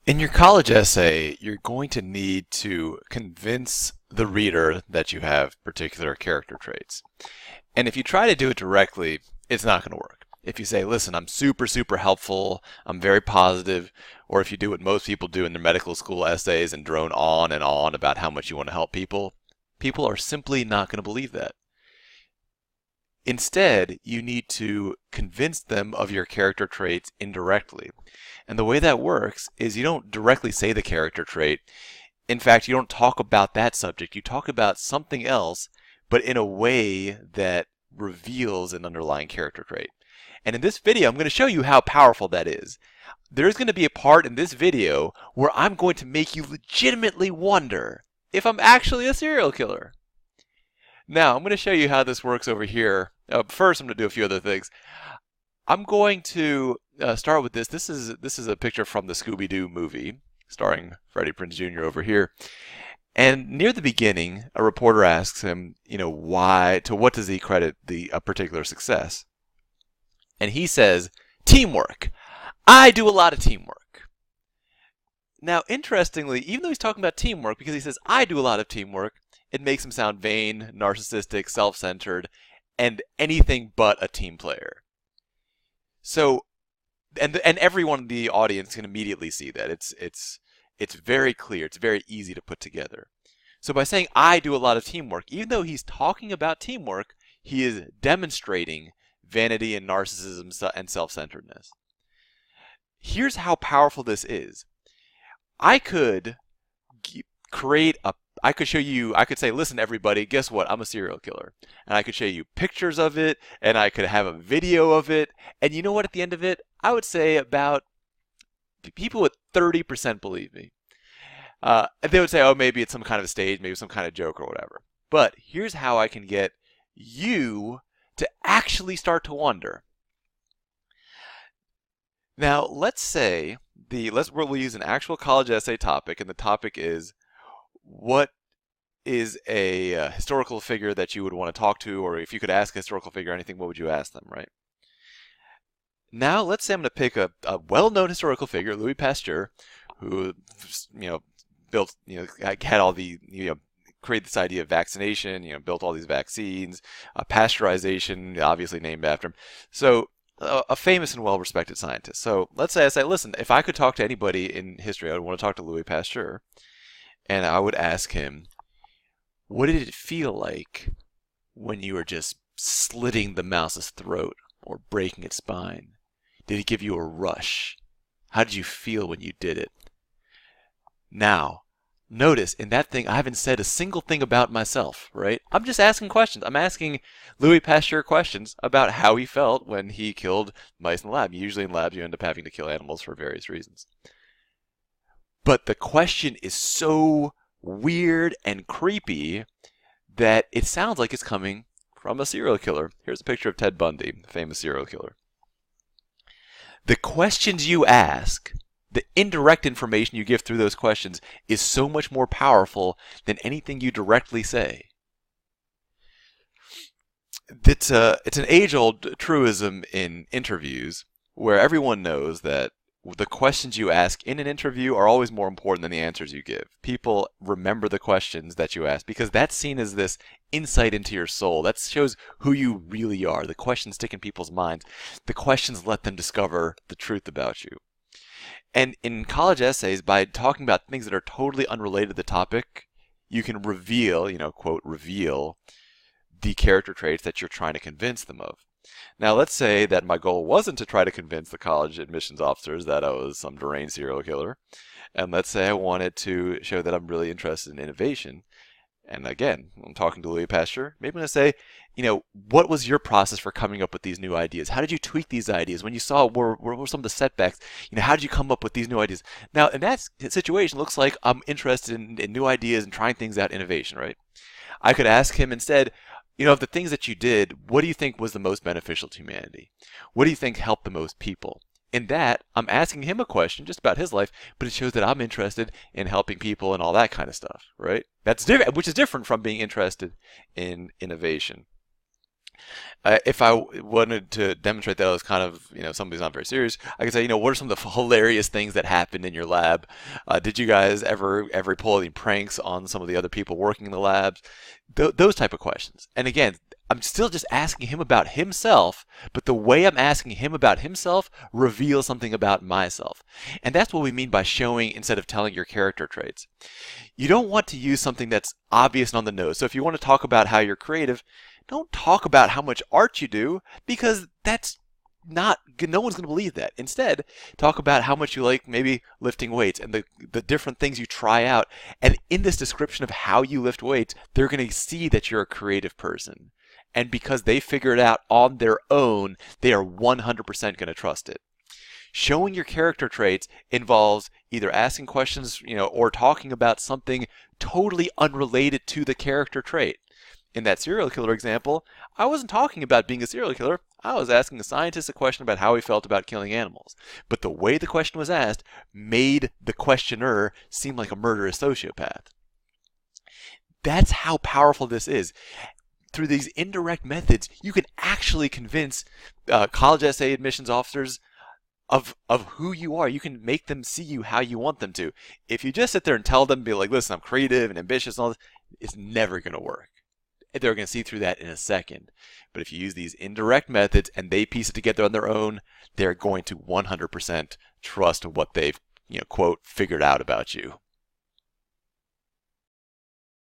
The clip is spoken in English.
In your college essay, you're going to need to convince the reader that you have particular character traits. And if you try to do it directly, it's not going to work. If you say, listen, I'm super, super helpful, I'm very positive, or if you do what most people do in their medical school essays and drone on and on about how much you want to help people, people are simply not going to believe that. Instead, you need to convince them of your character traits indirectly. And the way that works is you don't directly say the character trait. In fact, you don't talk about that subject. You talk about something else, but in a way that reveals an underlying character trait. And in this video, I'm going to show you how powerful that is. There's going to be a part in this video where I'm going to make you legitimately wonder if I'm actually a serial killer. Now, I'm going to show you how this works over here. First, I'm going to do a few other things. I'm going to start with this. This is a picture from the Scooby-Doo movie, starring Freddie Prinze Jr. over here. And near the beginning, a reporter asks him, what does he credit a particular success? And he says, teamwork. I do a lot of teamwork. Now, interestingly, even though he's talking about teamwork, because he says, I do a lot of teamwork, it makes him sound vain, narcissistic, self-centered, and anything but a team player. So, and everyone in the audience can immediately see that. It's very clear. It's very easy to put together. So by saying I do a lot of teamwork, even though he's talking about teamwork, he is demonstrating vanity and narcissism and self-centeredness. Here's how powerful this is. I could I could say, listen, everybody, guess what? I'm a serial killer. And I could show you pictures of it, and I could have a video of it. And you know what, at the end of it, I would say about people with 30% believe me. They would say, oh, maybe it's some kind of a stage, maybe some kind of joke or whatever. But here's how I can get you to actually start to wonder. Now, let's say we'll use an actual college essay topic, and the topic is what is a historical figure that you would want to talk to, or if you could ask a historical figure anything, what would you ask them, right? Now, let's say I'm going to pick a well-known historical figure, Louis Pasteur, who, built, had all the, created this idea of vaccination, built all these vaccines, pasteurization, obviously named after him. So, a famous and well-respected scientist. So, let's say I say, listen, if I could talk to anybody in history, I would want to talk to Louis Pasteur. And I would ask him, what did it feel like when you were just slitting the mouse's throat or breaking its spine? Did it give you a rush? How did you feel when you did it? Now, notice in that thing, I haven't said a single thing about myself, right? I'm just asking questions. I'm asking Louis Pasteur questions about how he felt when he killed mice in the lab. Usually in labs, you end up having to kill animals for various reasons. But the question is so weird and creepy that it sounds like it's coming from a serial killer. Here's a picture of Ted Bundy, the famous serial killer. The questions you ask, the indirect information you give through those questions is so much more powerful than anything you directly say. It's an age-old truism in interviews where everyone knows that the questions you ask in an interview are always more important than the answers you give. People remember the questions that you ask because that's seen as this insight into your soul. That shows who you really are. The questions stick in people's minds. The questions let them discover the truth about you. And in college essays, by talking about things that are totally unrelated to the topic, you can reveal, quote, reveal the character traits that you're trying to convince them of. Now, let's say that my goal wasn't to try to convince the college admissions officers that I was some deranged serial killer. And let's say I wanted to show that I'm really interested in innovation. And again, I'm talking to Louis Pasteur. Maybe I'm going to say, what was your process for coming up with these new ideas? How did you tweak these ideas? When you saw what were some of the setbacks, how did you come up with these new ideas? Now, in that situation, it looks like I'm interested in new ideas and trying things out, innovation, right? I could ask him instead, of the things that you did, what do you think was the most beneficial to humanity? What do you think helped the most people? In that, I'm asking him a question just about his life, but it shows that I'm interested in helping people and all that kind of stuff, right? That's different, which is different from being interested in innovation. If I wanted to demonstrate that I was kind of, somebody's not very serious, I could say, what are some of the hilarious things that happened in your lab? Did you guys ever pull any pranks on some of the other people working in the labs? Those type of questions. And again, I'm still just asking him about himself, but the way I'm asking him about himself reveals something about myself. And that's what we mean by showing instead of telling your character traits. You don't want to use something that's obvious and on the nose. So if you want to talk about how you're creative, don't talk about how much art you do, because that's not, no one's going to believe that. Instead, talk about how much you like maybe lifting weights and the different things you try out. And in this description of how you lift weights, they're going to see that you're a creative person. And because they figure it out on their own, they are 100% going to trust it. Showing your character traits involves either asking questions, or talking about something totally unrelated to the character trait. In that serial killer example, I wasn't talking about being a serial killer. I was asking a scientist a question about how he felt about killing animals. But the way the question was asked made the questioner seem like a murderous sociopath. That's how powerful this is. Through these indirect methods, you can actually convince college essay admissions officers of who you are. You can make them see you how you want them to. If you just sit there and tell them, be like, listen, I'm creative and ambitious and all this, it's never going to work. They're going to see through that in a second. But if you use these indirect methods and they piece it together on their own, they're going to 100% trust what they've, quote, figured out about you.